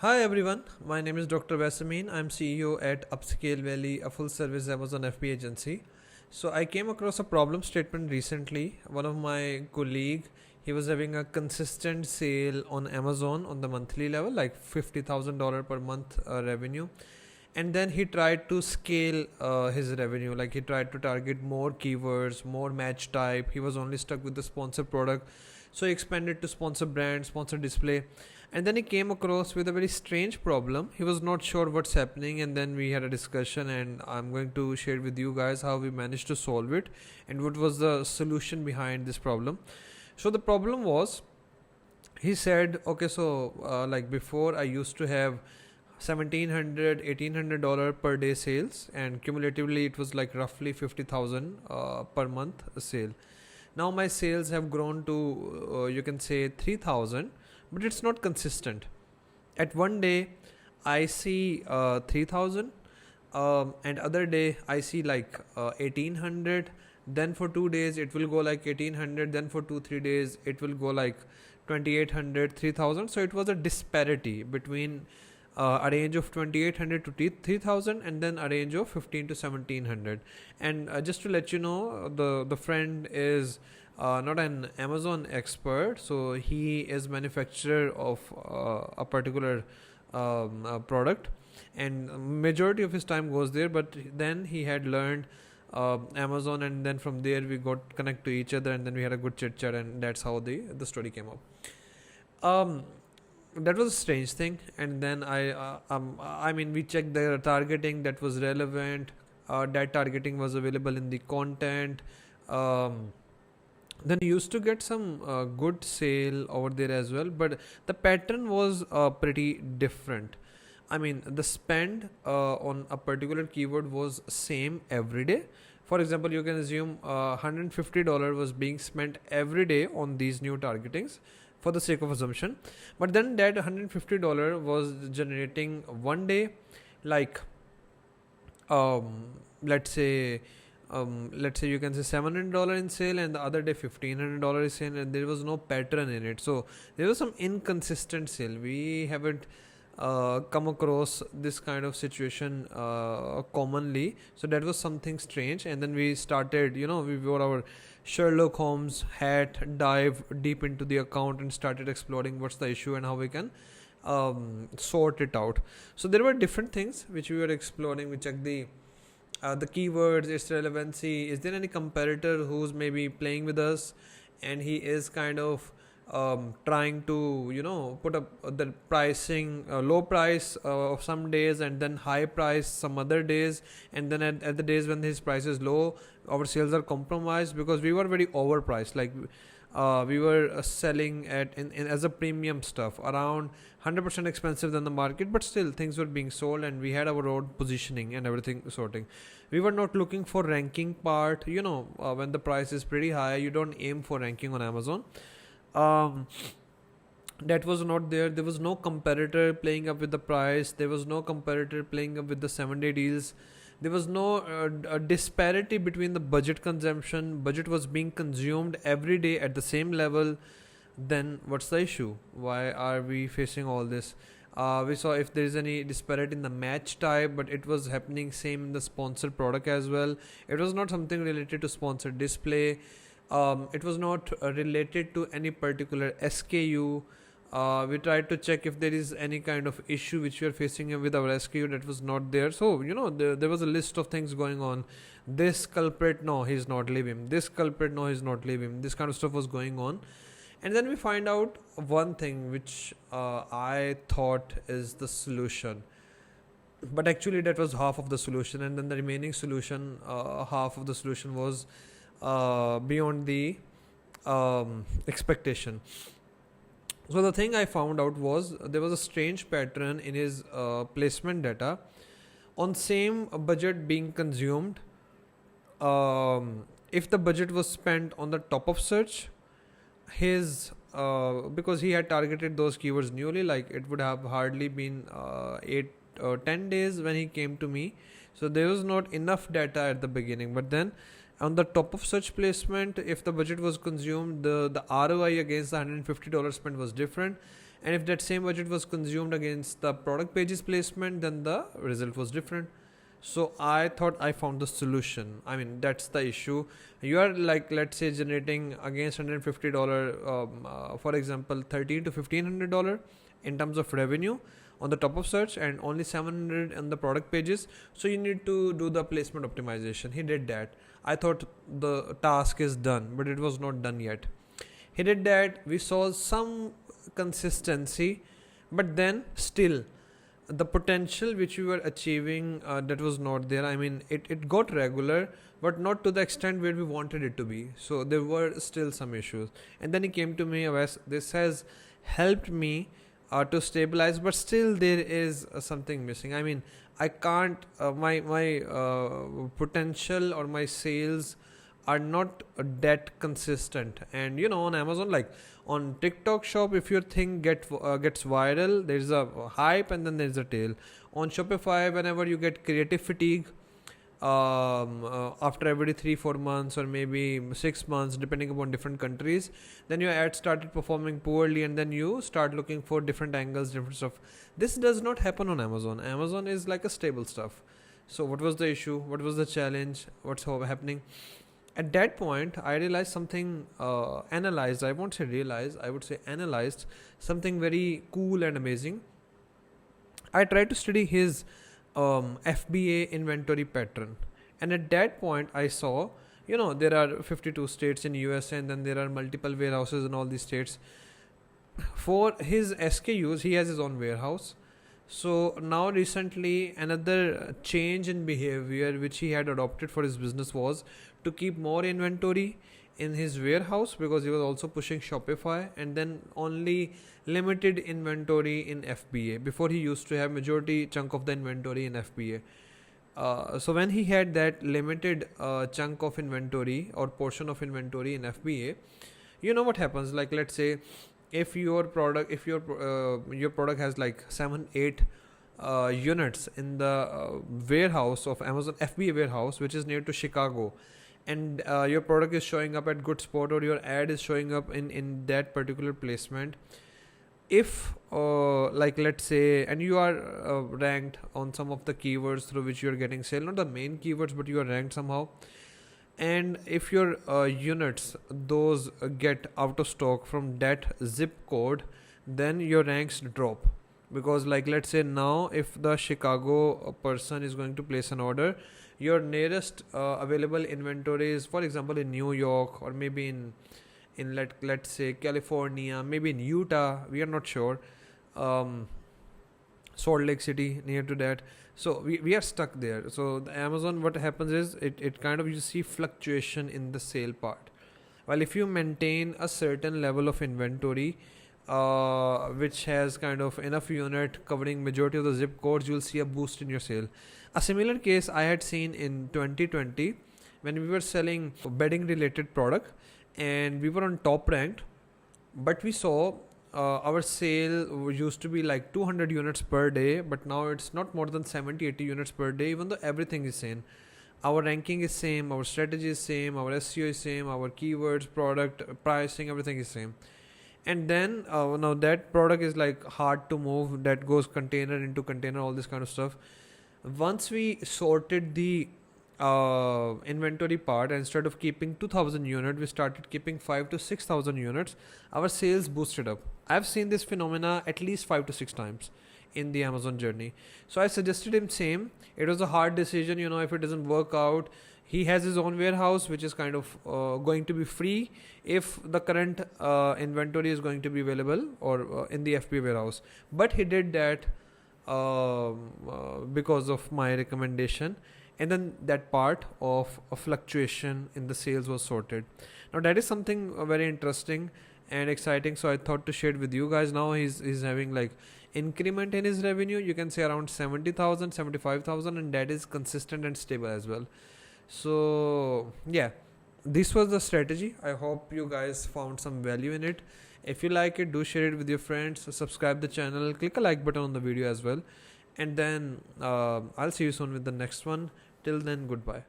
Hi everyone, my name is Dr. Vasamin. I'm CEO at Upscale Valley, a full service Amazon FBA agency. So I came across a problem statement recently. One of my colleague, he was having a consistent sale on Amazon on the monthly level, like $50,000 per month revenue. And then he tried to scale his revenue, like he tried to target more keywords, more match type. He was only stuck with the sponsor product, so he expanded to sponsor brand, sponsor display. And then he came across with a very strange problem. He was not sure what's happening, and then we had a discussion, and I'm going to share with you guys how we managed to solve it and what was the solution behind this problem. So the problem was, he said, okay, so like before I used to have $1,700 $1,800 per day sales, and cumulatively it was like roughly 50,000 per month sale. Now my sales have grown to you can say 3,000, but it's not consistent. At one day I see 3,000, and other day I see like 1,800. Then for 2 days it will go like 1,800. Then for 2 3 days it will go like 2,800, 3,000. So it was a disparity between a range of 2,800 to 3,000, and then a range of 15 to 1,700. And just to let you know, the friend is not an Amazon expert, so he is manufacturer of a particular product, and majority of his time goes there. But then he had learned Amazon, and then from there we got connect to each other, and then we had a good chit chat, and that's how the story came up. Um, that was a strange thing. And then I mean, we checked the targeting that was relevant. That targeting was available in the content. Um, then we used to get some good sale over there as well, but the pattern was pretty different. I mean, the spend on a particular keyword was same every day. For example, you can assume $150 was being spent every day on these new targetings, for the sake of assumption. But then that $150 was generating one day like let's say you can say $700 in sale, and the other day $1,500 in sale, and there was no pattern in it. So there was some inconsistent sale. We haven't come across this kind of situation commonly. So that was something strange. And then we started, we wore our Sherlock Holmes hat, dive deep into the account, and started exploring what's the issue and how we can sort it out. So there were different things which we were exploring. We checked the keywords, its relevancy. Is there any competitor who's maybe playing with us, and he is kind of trying to put up the pricing low price of some days, and then high price some other days, and then at the days when his price is low, our sales are compromised because we were very overpriced. Like we were selling in as a premium stuff, around 100% expensive than the market, but still things were being sold, and we had our own positioning and everything sorting. We were not looking for ranking part. When the price is pretty high, you don't aim for ranking on Amazon. um, that was not there. There was no competitor playing up with the price. There was no competitor playing up with the 7-day deals. There was no disparity between the budget consumption. Budget was being consumed every day at the same level. Then what's the issue? Why are we facing all this? We saw if there is any disparity in the match type, but it was happening same in the sponsored product as well. It was not something related to sponsored display. It was not related to any particular SKU. We tried to check if there is any kind of issue which we are facing with our SKU. That was not there. So there was a list of things going on. This culprit, no, he's not leaving. This culprit, no, he's not leaving. This kind of stuff was going on. And then we find out one thing which I thought is the solution, but actually that was half of the solution. And then the remaining solution, half of the solution was beyond the expectation. So the thing I found out was there was a strange pattern in his placement data on same budget being consumed. If the budget was spent on the top of search, his because he had targeted those keywords newly, like it would have hardly been 8 or 10 days when he came to me. So there was not enough data at the beginning. But then on the top of search placement, if the budget was consumed, the ROI against the $150 spent was different. and if that same budget was consumed against the product pages placement, then the result was different. So I thought I found the solution. I mean, that's the issue. You are like, let's say, generating against $150, for example, $13 to $1,500 in terms of revenue on the top of search, and only 700 on the product pages. So you need to do the placement optimization. He did that. I thought the task is done, but it was not done yet. He did that. We saw some consistency, but then still the potential which we were achieving, that was not there. I mean, it got regular, but not to the extent where we wanted it to be. So there were still some issues. And then he came to me, Wes, this has helped me to stabilize, but still there is something missing. I mean, I can't, my potential or my sales are not that consistent. And on Amazon, like on TikTok shop, if your thing gets viral, there's a hype and then there's a tail. On Shopify, whenever you get creative fatigue, after every 3-4 months or maybe 6 months, depending upon different countries, then your ad started performing poorly, and then you start looking for different angles, different stuff. This does not happen on Amazon. Amazon is like a stable stuff. So what was the issue? What was the challenge? What's happening? At that point, I realized something, analyzed, I won't say realized, I would say analyzed something very cool and amazing. I tried to study his FBA inventory pattern, and at that point I saw, there are 52 states in USA, and then there are multiple warehouses in all these states. For his SKUs, he has his own warehouse. So now recently, another change in behavior which he had adopted for his business was to keep more inventory in his warehouse, because he was also pushing Shopify, and then only limited inventory in FBA. Before, he used to have majority chunk of the inventory in FBA. So when he had that limited chunk of inventory or portion of inventory in FBA, what happens? Like, let's say if your product has like 7-8 units in the warehouse of Amazon FBA warehouse, which is near to Chicago, and your product is showing up at good spot, or your ad is showing up in that particular placement, if like, let's say, and you are ranked on some of the keywords through which you are getting sale, not the main keywords, but you are ranked somehow, and if your units, those get out of stock from that zip code, then your ranks drop. Because, like, let's say now if the Chicago person is going to place an order, your nearest available inventory is, for example, in New York, or maybe in let's say California, maybe in Utah, we are not sure, Salt Lake City, near to that. So we are stuck there. So the Amazon, what happens is, it kind of, you see fluctuation in the sale part. While if you maintain a certain level of inventory, which has kind of enough unit covering majority of the zip codes, you'll see a boost in your sale. A similar case I had seen in 2020 when we were selling bedding related product, and we were on top ranked, but we saw our sale used to be like 200 units per day, but now it's not more than 70-80 units per day, even though everything is same. Our ranking is same, our strategy is same, our SEO is same, our keywords, product, pricing, everything is same. And then now that product is like hard to move, that goes container into container, all this kind of stuff. Once we sorted the inventory part, instead of keeping 2000 units, we started keeping 5 to 6,000 units. Our sales boosted up. I've seen this phenomena at least 5 to 6 times in the Amazon journey. So I suggested him same. It was a hard decision, if it doesn't work out. He has his own warehouse, which is kind of going to be free if the current inventory is going to be available, or in the FBA warehouse. But he did that because of my recommendation, and then that part of a fluctuation in the sales was sorted. Now that is something very interesting and exciting, so I thought to share it with you guys. Now he's having like increment in his revenue, you can say around 70,000, 75,000, and that is consistent and stable as well. So yeah, this was the strategy. I hope you guys found some value in it. If you like it, do share it with your friends, subscribe the channel, click a like button on the video as well, and then I'll see you soon with the next one. Till then, goodbye.